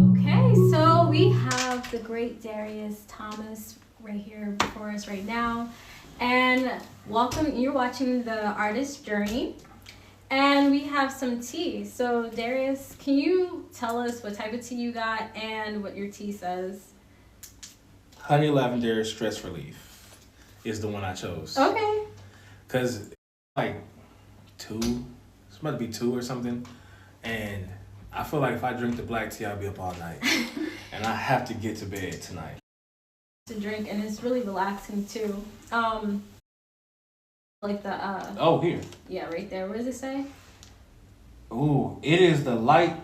Okay, so we have the great Darius Thomas right here before us right now. And welcome, you're watching the artist journey. And we have some tea. So, Darius, can you tell us what type of tea you got and what your tea says? Honey lavender stress relief is the one I chose. Okay. Cause like two, it's about to be two or something, and I feel like if I drink the black tea, I'll be up all night, and I have to get to bed tonight. To drink, and it's really relaxing too. Like the Oh, here. yeah, right there. What does it say? Ooh, it is the light.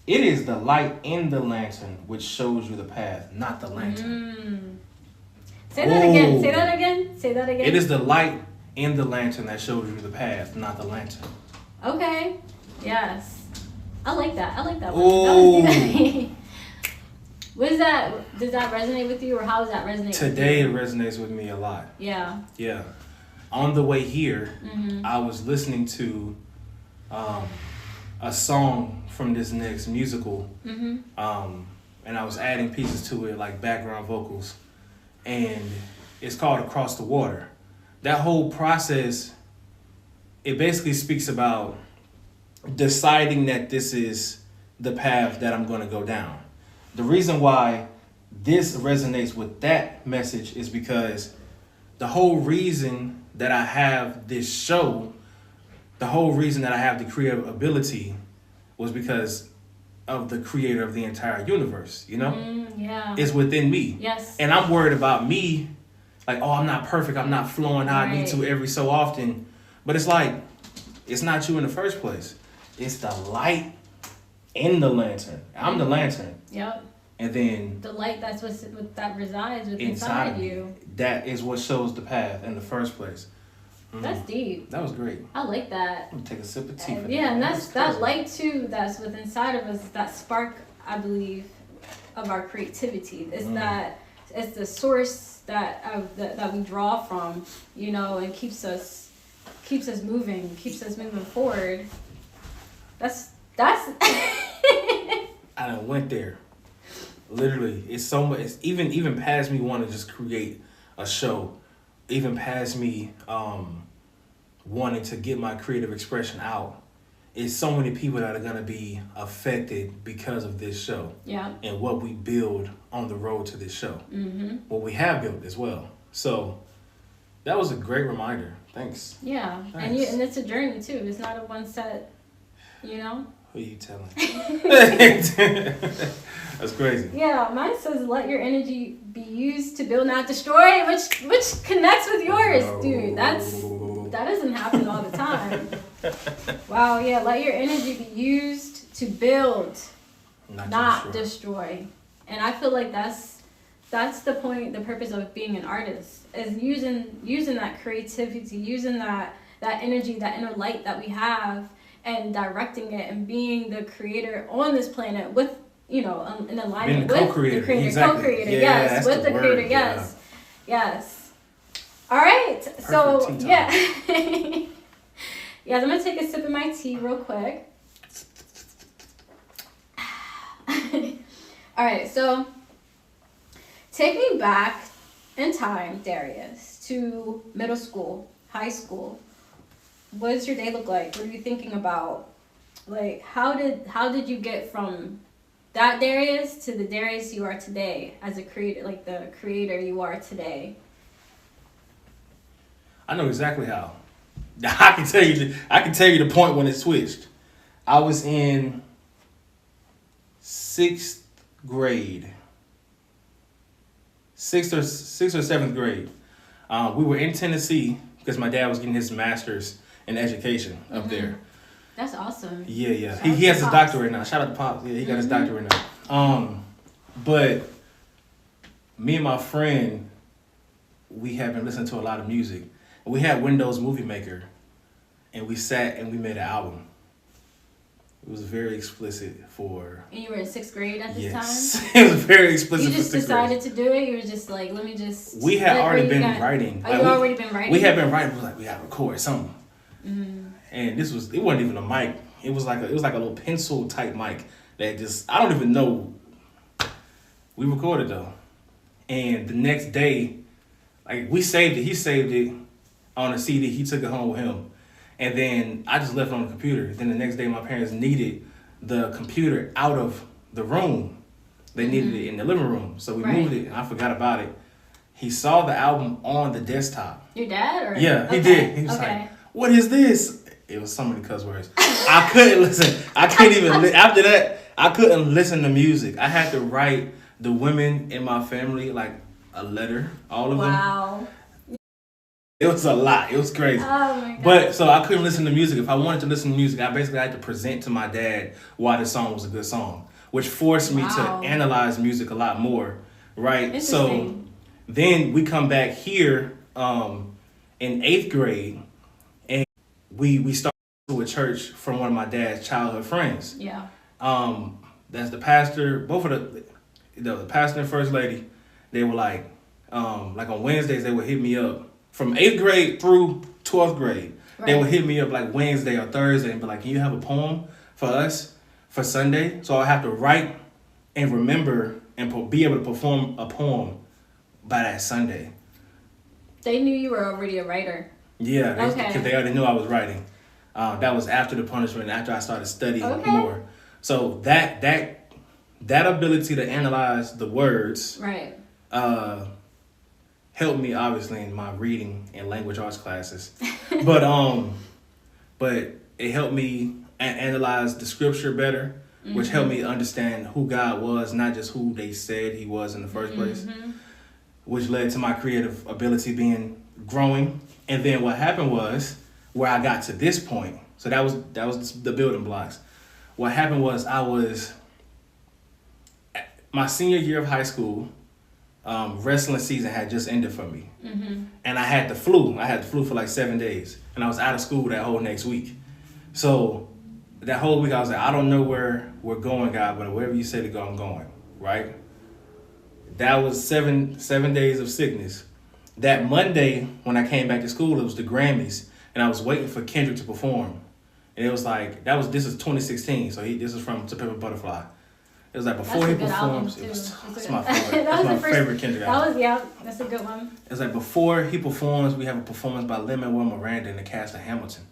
It is the light in the lantern which shows you the path, not the lantern. Say that again. Say that again. Say that again. It is the light in the lantern that shows you the path, not the lantern. Okay. Yes. I like that. I like that one. Ooh. That was what is that? Does that resonate with you, or how does that resonate Today it with resonates with me a lot. you? Yeah. Yeah. On the way here, Mm-hmm. I was listening to a song from this next musical, Mm-hmm. and I was adding pieces to it, like background vocals, and it's called Across the Water. That whole process, it basically speaks about deciding that this is the path that I'm going to go down. The reason why this resonates with that message is because the whole reason that I have this show, the whole reason that I have the creative ability was because of the creator of the entire universe, you know? Yeah. It's within me. Yes. And I'm worried about me, like, oh, I'm not perfect, I'm not flowing how I need to Right. every so often. But it's like, it's not you in the first place. It's the light in the lantern. I'm the lantern. Yep. And then The light that resides within inside inside of me, you. that is what shows the path in the first place. That's deep. That was great. I like that. I'm gonna take a sip of tea for Yeah, that. and that's crazy. that light too. That's within inside of us. That spark, I believe, of our creativity. It's that. It's the source that we draw from, you know, and keeps us moving, keeps us moving forward. That's. I done went there. Literally, it's so much. It's even past me wanting to just create a show, even past me wanting to get my creative expression out. It's so many people that are gonna be affected because of this show. Yeah. And what we build on the road to this show. Mm-hmm. What we have built as well. So that was a great reminder. Thanks. Yeah, Nice. and it's a journey too. It's not a one set, you know. Who are you telling? That's crazy. Yeah, mine says let your energy be used to build, not destroy, which connects with yours, dude. That doesn't happen all the time. Wow, yeah, let your energy be used to build, not destroy. And I feel like that's the point, the purpose of being an artist is using that creativity, using that energy, that inner light that we have, and directing it and being the creator on this planet with, you know, in alignment with the creator. Exactly. Co-creator, Yeah, yes, that's with the word, creator, yes. Yes. All right. So, tea time. yeah. Yes, I'm going to take a sip of my tea real quick. All right. So, take me back in time, Darius, to middle school, high school. What does your day look like? What are you thinking about? Like, how did you get from that Darius to the Darius you are today as a creator, like the creator you are today? I know exactly how. I can tell you the point when it switched. I was in 6th grade. 6th or 7th grade. We were in Tennessee because my dad was getting his master's in education up there. That's awesome. Yeah. Shout out He to has his Pops. doctorate now. Shout out to Pops. Yeah, he got his doctorate now. But me and my friend, we have been listening to a lot of music. We had Windows Movie Maker, and we sat and we made an album. It was very explicit for... And you were in 6th grade at this Yes. time? It was very explicit You just for 6th grade. decided to do it? You were just like, let me just... We had like, already you been got- writing. Oh, Like, you already been writing? We had been writing. We were like, we got to record something. And it wasn't even a mic. It was like a little pencil type mic that just, I don't even know. We recorded though. And the next day, like we saved it. He saved it on a CD. He took it home with him. And then I just left it on the computer. Then the next day my parents needed the computer out of the room. They needed it in the living room. So we moved it and I forgot about it. He saw the album on the desktop. Your dad? Or? Yeah, he did. He was like, what is this? It was so many cuss words. I couldn't listen. I couldn't even, after that, I couldn't listen to music. I had to write the women in my family like a letter, all of them. Wow. It was a lot. It was crazy. Oh my God. But so I couldn't listen to music. If I wanted to listen to music, I basically had to present to my dad why the song was a good song, which forced me to analyze music a lot more, right? So then we come back here in 8th grade, and we started to a church from one of my dad's childhood friends. Yeah. That's the pastor. Both of the pastor and first lady, they were like on Wednesdays they would hit me up from 8th grade through 12th grade. Right. They would hit me up like Wednesday or Thursday and be like, "Can you have a poem for us for Sunday?" So I have to write and remember and be able to perform a poem by that Sunday. They knew you were already a writer. Yeah, because they already knew I was writing. That was after the punishment, after I started studying more. So that ability to analyze the words, right, helped me obviously in my reading and language arts classes. but it helped me analyze the scripture better, which helped me understand who God was, not just who they said he was in the first place, which led to my creative ability growing. And then what happened was, where I got to this point, so that was the building blocks. What happened was my senior year of high school, wrestling season had just ended for me. And I had the flu. I had the flu for like 7 days. And I was out of school that whole next week. So that whole week I was like, I don't know where we're going, God, but wherever you say to go, I'm going, right? That was seven days of sickness. That Monday, when I came back to school, it was the Grammys. And I was waiting for Kendrick to perform. And it was like, this is 2016. So this is from To Pimp a Butterfly. It was like before he performs. It's my favorite. That's my favorite Kendrick album. That's a good one. It's like before he performs, we have a performance by Lin-Manuel Miranda and the cast of Hamilton.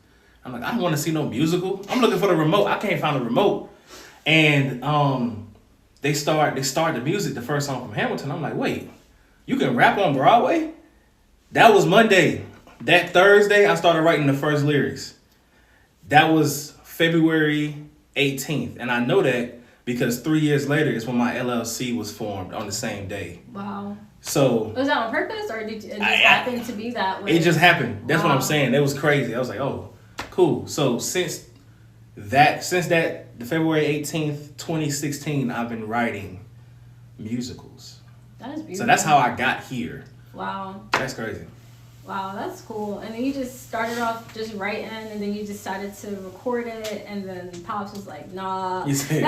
I'm like, I don't want to see no musical. I'm looking for the remote. I can't find the remote. And they start the music, the first song from Hamilton. I'm like, wait, you can rap on Broadway? That was Monday. That Thursday, I started writing the first lyrics. That was February 18th. And I know that because 3 years later is when my LLC was formed on the same day. Wow. So was that on purpose, or did it just happen to be that way? It just happened. That's what I'm saying. It was crazy. I was like, oh, cool. So since that, the February 18th, 2016, I've been writing musicals. That is beautiful. So that's how I got here. Wow. That's crazy. Wow, that's cool. And then you just started off just writing, and then you decided to record it, and then Pops was like, nah. You said,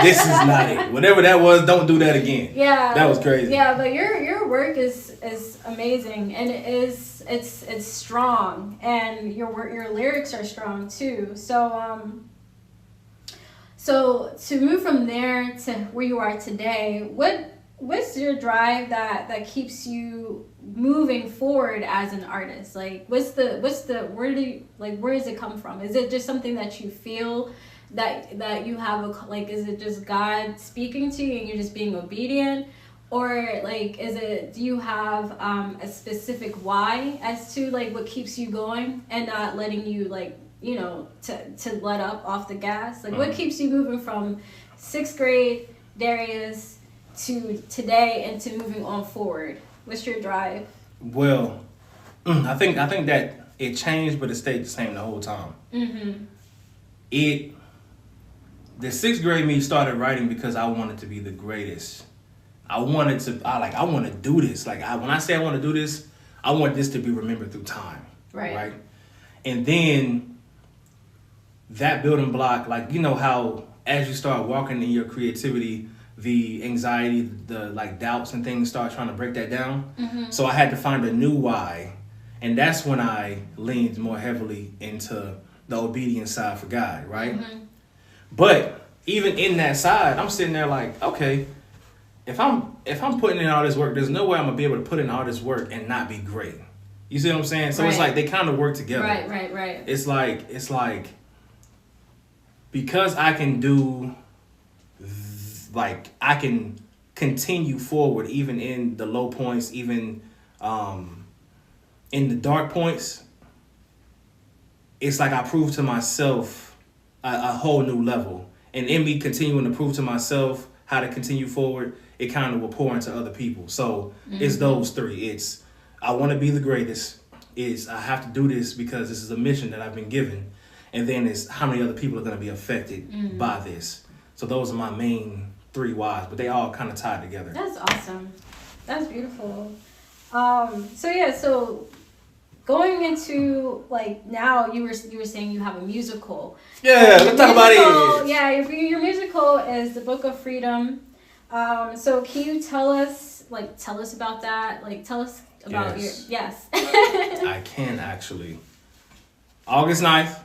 this is not it. Whatever that was, don't do that again. Yeah. That was crazy. Yeah, but your work is amazing, and it's strong, and your lyrics are strong too. So to move from there to where you are today, what's your drive that keeps you moving forward as an artist? Like where does it come from? Is it just something that you feel that you have is it just God speaking to you and you're just being obedient? Or like do you have a specific why as to like what keeps you going and not letting you to let up off the gas? Like what keeps you moving from 6th grade Darius to today and to moving on forward? What's your drive? Well, I think that it changed, but it stayed the same the whole time. The 6th grade me started writing because I wanted to be the greatest. I want to do this. Like when I say I want to do this, I want this to be remembered through time. Right. And then that building block, like, you know how as you start walking in your creativity, the anxiety, the like doubts and things start trying to break that down. So I had to find a new why. And that's when I leaned more heavily into the obedience side for God, right? Mm-hmm. But even in that side, I'm sitting there like, okay, if I'm putting in all this work, there's no way I'm gonna be able to put in all this work and not be great. You see what I'm saying? So it's like they kind of work together. Right. It's like because I can do, like, I can continue forward even in the low points, even in the dark points. It's like I prove to myself a whole new level. And in me continuing to prove to myself how to continue forward, it kind of will pour into other people. So it's those three. It's I want to be the greatest. It's I have to do this because this is a mission that I've been given. And then it's how many other people are going to be affected by this. So those are my main three whys, but they all kind of tie together. That's awesome. That's beautiful. So going into, like, now you were saying you have a musical. Yeah, let's talk about it. Yeah, your musical is The Book of Freedom. So can you tell us about that? Like, tell us about Yes. I can actually. August 9th,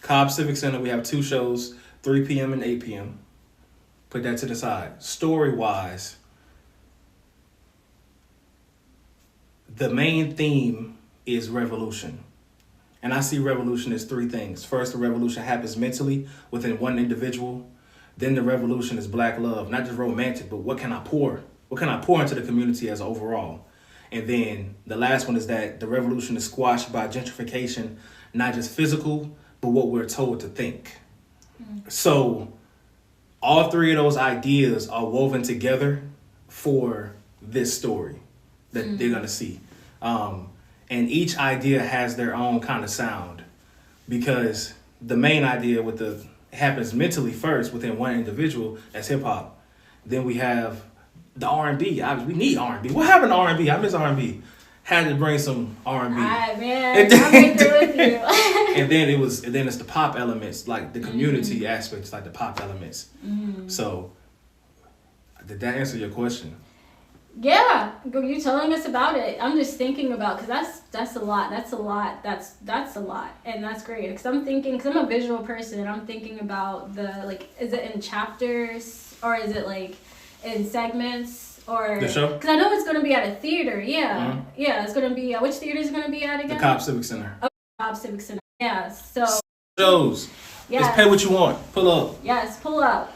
Cobb Civic Center. We have 2 shows, 3 p.m. and 8 p.m. Put that to the side. Story-wise, the main theme is revolution. And I see revolution as 3 things. First, the revolution happens mentally within one individual. Then the revolution is black love, not just romantic, but what can I pour? What can I pour into the community as overall? And then the last one is that the revolution is squashed by gentrification, not just physical, but what we're told to think. So all 3 of those ideas are woven together for this story that they're going to see. And each idea has their own kind of sound, because the main idea happens mentally first within one individual, that's hip hop. Then we have the R&B. We need R&B. What happened to R&B? I miss R&B. Had to bring some R&B. All right, man. I'm right there with you. and then it's the pop elements, like the community aspects, like the pop elements. So did that answer your question? Yeah, you telling us about it. I'm just thinking about, because that's a lot. That's a lot. That's a lot, and that's great. Because I'm a visual person. I'm thinking about is it in chapters or is it like in segments or the show? Because I know it's going to be at a theater. Yeah, yeah, it's going to be. Which theater is it going to be at again? The Cobb Civic Center. Oh, Cobb Civic Center. Yeah. So shows. Yeah. Just pay what you want. Pull up. Yes, pull up.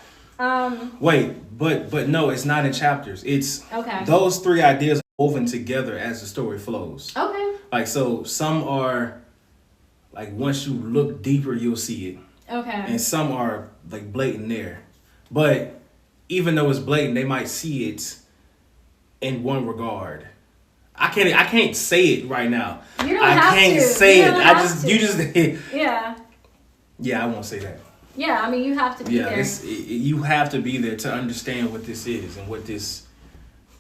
Wait, but no, it's not in chapters. It's okay. Those 3 ideas are woven together as the story flows. Okay. Like, so some are like once you look deeper, you'll see it. Okay. And some are like blatant there, but even though it's blatant, they might see it in one regard. I can't say it right now. You don't have to. I can't say it. You just. Yeah. Yeah, I won't say that. Yeah, I mean, you have to be there. You have to be there to understand what this is and what this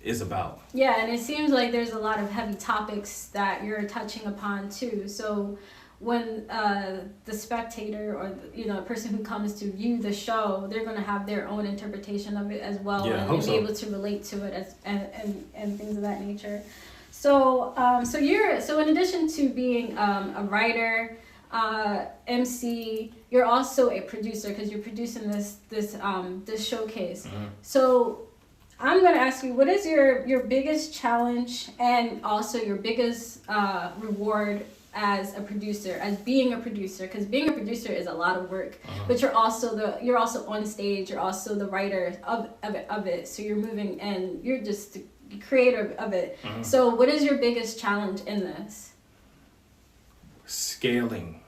is about. Yeah, and it seems like there's a lot of heavy topics that you're touching upon too. So when the spectator or the person who comes to view the show, they're going to have their own interpretation of it as well, and be able to relate to it and things of that nature. So so in addition to being a writer, MC, you're also a producer, because you're producing this showcase. So I'm going to ask you, what is your biggest challenge and also your biggest reward as a producer, as being a producer? Because being a producer is a lot of work, but you're also on stage, you're also the writer of it. So you're moving and you're just the creator of it. So what is your biggest challenge in this? Scaling.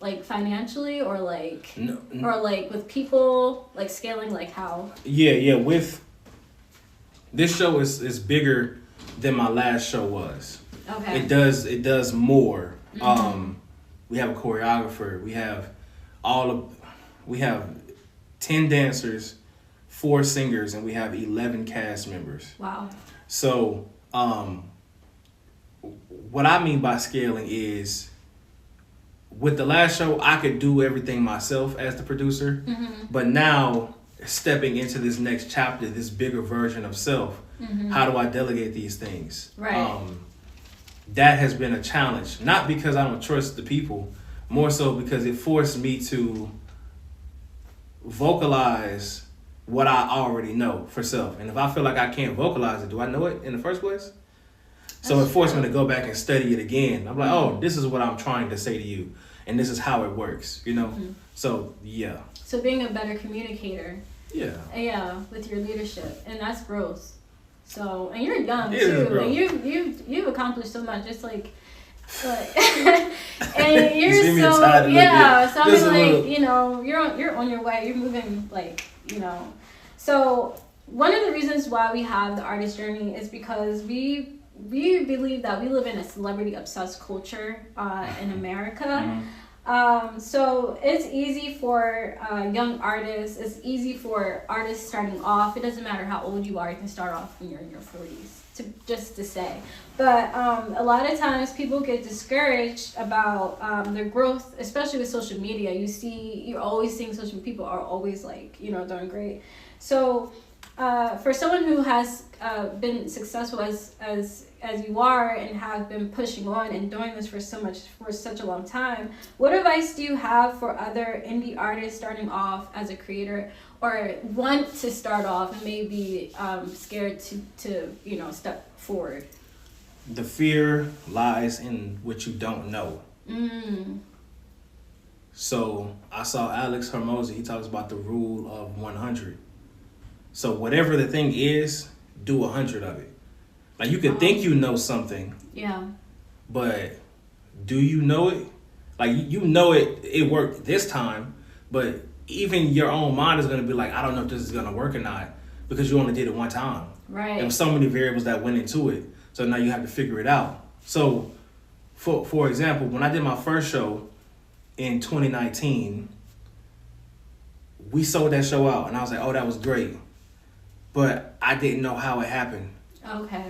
Like financially, or like or like with people, like scaling, like how? Yeah. With this show is bigger than my last show was. Okay. It does more. We have a choreographer. We have 10 dancers, 4 singers, and we have 11 cast members. Wow. So, what I mean by scaling is, with the last show, I could do everything myself as the producer, but now stepping into this next chapter, this bigger version of self, how do I delegate these things? Right. that has been a challenge. Not because I don't trust the people, more so because it forced me to vocalize what I already know for self. And if I feel like I can't vocalize it, do I know it in the first place? So it forced me to go back and study it again. I'm like, oh, this is what I'm trying to say to you, and this is how it works, you know? So, yeah. So being a better communicator. Yeah. Yeah, with your leadership, and that's growth. So, and you're young It too, and you've accomplished so much. Just like and you're so yeah. So I mean, like you know, you're on your way. You're moving like you know. So one of the reasons why we have the artist journey is because we believe that we live in a celebrity obsessed culture in America. So it's easy for young artists. It's easy for artists starting off. It doesn't matter how old you are. You can start off when you're in your 40s. Just to say, but a lot of times people get discouraged about their growth, especially with social media. You're always seeing people are always like doing great. So for someone who has been successful as you are and have been pushing on and doing this for such a long time, what advice do you have for other indie artists starting off as a creator or want to start off and maybe scared to step forward? The fear lies in what you don't know. So I saw Alex Hormozy, he talks about the rule of 100. So whatever the thing is, do 100 of it. Like you could think you know something. Yeah. But do you know it? Like you know it worked this time, but even your own mind is gonna be like, I don't know if this is gonna work or not, because you only did it one time. Right. There were so many variables that went into it. So now you have to figure it out. So for example, when I did my first show in 2019, we sold that show out and I was like, oh, that was great. But I didn't know how it happened. Okay.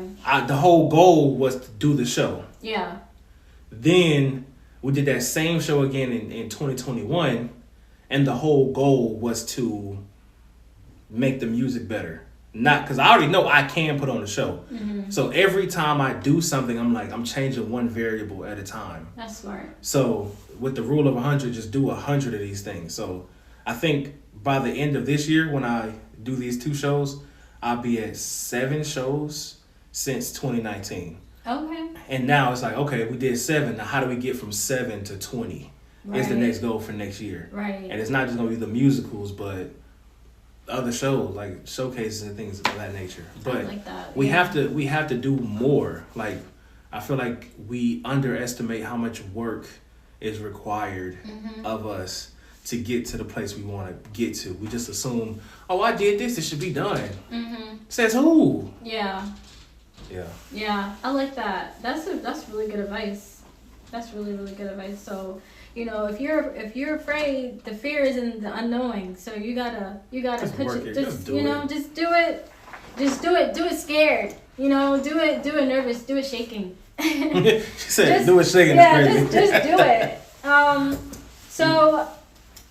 The whole goal was to do the show. Yeah. Then we did that same show again in 2021, and the whole goal was to make the music better. Not because I already know I can put on a show. So every time I do something, I'm changing one variable at a time. That's smart. So with the rule of 100, just do 100 of these things. So I think by the end of this year, when I do these 2 shows, I'll be at 7 shows since 2019. Okay. And now it's like, okay, we did 7. Now how do we get from 7 to 20? Right. Is the next goal for next year. Right. And it's not just going to be the musicals, but other shows, like showcases and things of that nature. But like that. we have to do more. Like I feel like we underestimate how much work is required of us to get to the place we want to get to. We just assume, oh, I did this, it should be done. Says who? Yeah. Yeah. Yeah, I like that. That's really good advice. That's really, really good advice. So, if you're afraid, the fear is in the unknowing. So you gotta Just put work it. it. Just do it. Just do it. Do it scared. Do it nervous. Do it shaking. She said, do it shaking. Yeah, It's crazy. just do it.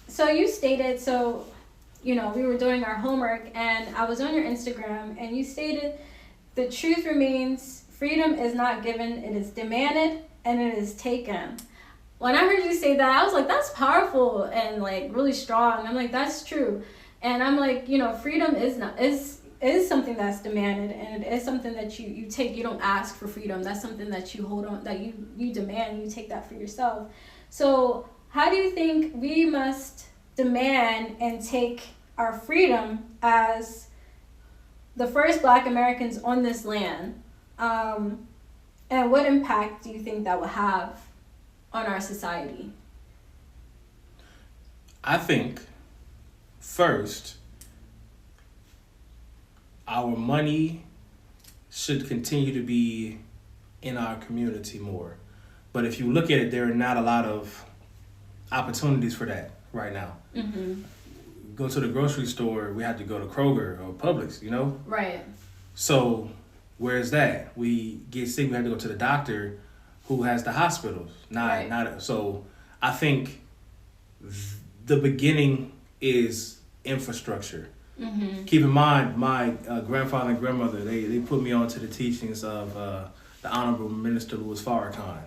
So you stated, we were doing our homework and I was on your Instagram and you stated, the truth remains, freedom is not given, it is demanded and it is taken. When I heard you say that, I was like, that's powerful and like really strong. I'm like, that's true. And I'm like, freedom is something that's demanded and it is something that you take. You don't ask for freedom. That's something that you hold on, that you demand, you take that for yourself. So how do you think we must demand and take our freedom as the first Black Americans on this land? And what impact do you think that will have on our society? I think, first, our money should continue to be in our community more. But if you look at it, there are not a lot of opportunities for that right now. Go to the grocery store, we have to go to Kroger or Publix, Right. So where's that? We get sick, we have to go to the doctor who has the hospitals. So I think the beginning is infrastructure. Keep in mind, my grandfather and grandmother, they put me on to the teachings of the Honorable Minister Louis Farrakhan.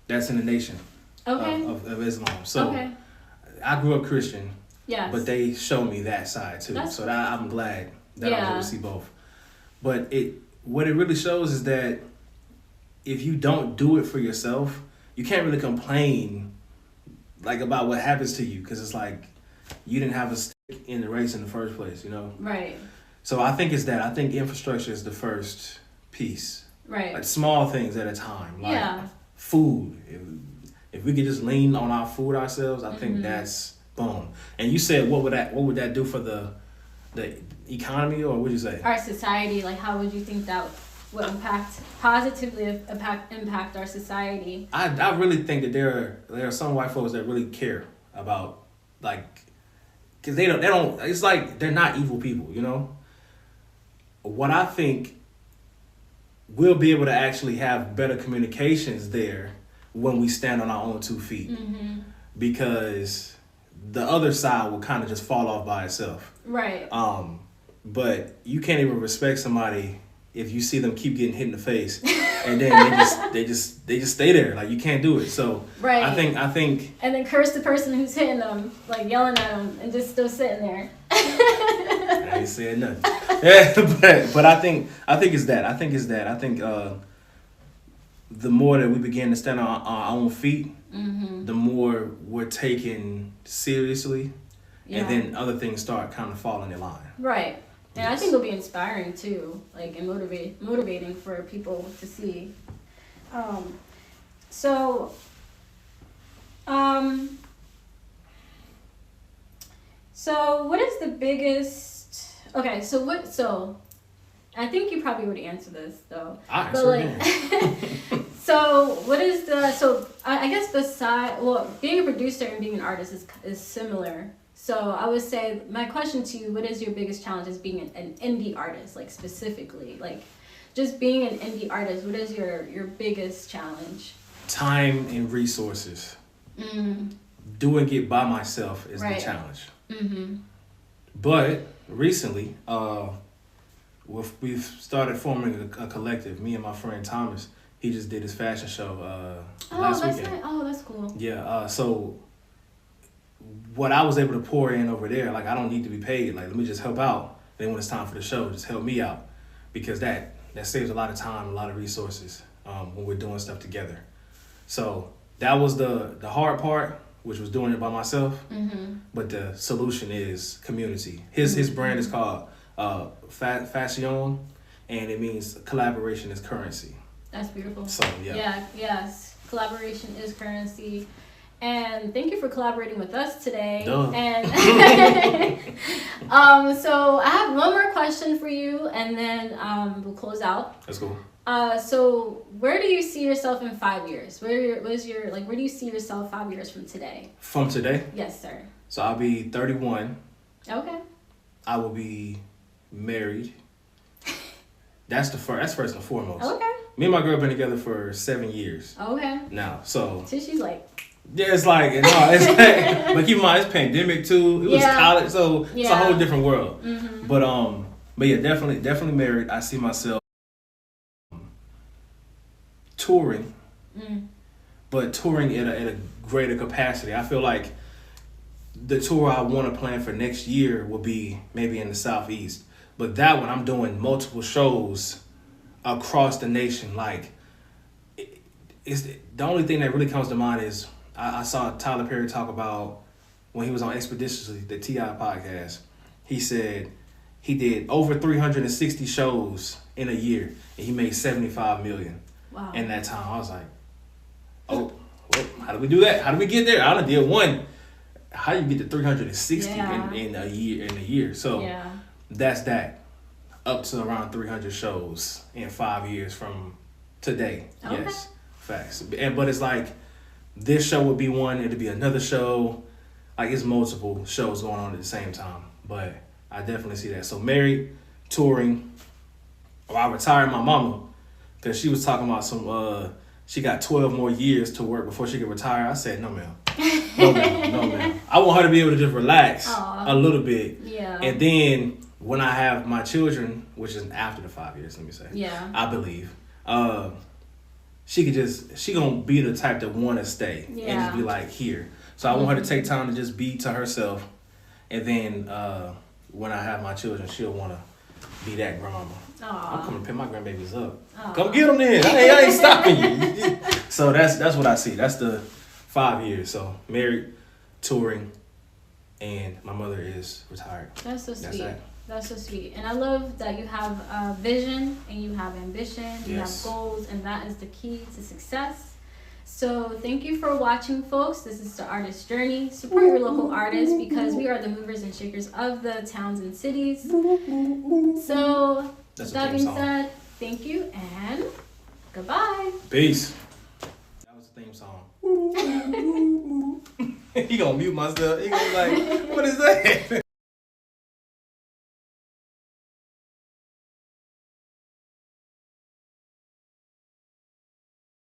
That's in the Nation of Islam. So I grew up Christian, but they showed me that side too. So I'm glad that I was able to see both. But what it really shows is that if you don't do it for yourself, you can't really complain like about what happens to you, because it's like you didn't have a stake in the race in the first place, you know? Right. So I think it's that. I think infrastructure is the first piece. Right. Like small things at a time. Like food. If we could just lean on our food ourselves, I think that's boom. And you said what would that do for the economy, or what would you say? Our society, like how would you think that would positively impact our society? I really think that there are some white folks that really care about, like, because they don't it's like they're not evil people, you know? What I think, we'll be able to actually have better communications there when we stand on our own 2 feet. Because the other side will kind of just fall off by itself. Right. But you can't even respect somebody if you see them keep getting hit in the face, and then they just stay there. Like, you can't do it. So I think and then curse the person who's hitting them, like yelling at them, and just still sitting there. I ain't saying nothing. but I think it's that. I think the more that we begin to stand on our own feet, the more we're taken seriously, and then other things start kind of falling in line. Right. And I think it'll be inspiring too, like, and motivating for people to see. So what is the biggest? Okay, so I think you probably would answer this though. So what is I guess being a producer and being an artist is similar. So I would say my question to you, what is your biggest challenge as being an indie artist, like specifically, like just being an indie artist, what is your biggest challenge? Time and resources. Doing it by myself is the challenge. But recently, we've started forming a collective. Me and my friend Thomas, he just did his fashion show last weekend. Oh, that's cool. Yeah. So what I was able to pour in over there, like, I don't need to be paid. Like, let me just help out. Then when it's time for the show, just help me out, because that saves a lot of time, a lot of resources when we're doing stuff together. So that was the hard part, which was doing it by myself. But the solution is community. His brand is called Fashion, and it means collaboration is currency. That's beautiful. So yes, collaboration is currency. And thank you for collaborating with us today. Duh. And so I have one more question for you, and then we'll close out. That's cool. So where do you see yourself in 5 years? Where do you see yourself 5 years from today? From today? Yes, sir. So I'll be 31. Okay. I will be married. That's first and foremost. Okay. Me and my girl been together for 7 years. Okay. Now, so she's like. Yeah, it's like, but keep in mind, it's pandemic too. It was college, so it's a whole different world. But yeah, definitely married. I see myself touring, but touring at a greater capacity. I feel like the tour I want to plan for next year will be maybe in the Southeast. But that one, I'm doing multiple shows across the nation. Like, it's the only thing that really comes to mind is I saw Tyler Perry talk about when he was on Expeditiously, the T.I. podcast. He said he did over 360 shows in a year, and he made $75 million. Wow. In that time. I was like, oh, well, how do we do that? How do we get there? I done did one. How do you get to 360 in a year? So that's that. Up to around 300 shows in 5 years from today. Okay. Yes, facts. But it's like, this show would be one, it'd be another show. Like, it's multiple shows going on at the same time. But I definitely see that. So married, touring. I retired my mama, because she was talking about she got 12 more years to work before she could retire. I said, no, ma'am. No, ma'am. I want her to be able to just relax a little bit. Yeah. And then when I have my children, which is after the 5 years, let me say. Yeah. I believe. she gonna be the type that want to stay and just be like here. So I want her to take time to just be to herself, and then when I have my children, she'll want to be that grandmama. I'm coming to pick my grandbabies up. Come get them then. I ain't stopping you. So that's what I see. That's the 5 years. So married, touring, and my mother is retired. That's so sweet. That's so sweet. And I love that you have a vision and you have ambition, you have goals, and that is the key to success. So thank you for watching, folks. This is the Artist Journey. Support your local artists because we are the movers and shakers of the towns and cities. So with that being said, thank you and goodbye. Peace. That was the theme song. He gonna mute myself. He gonna be like, what is that?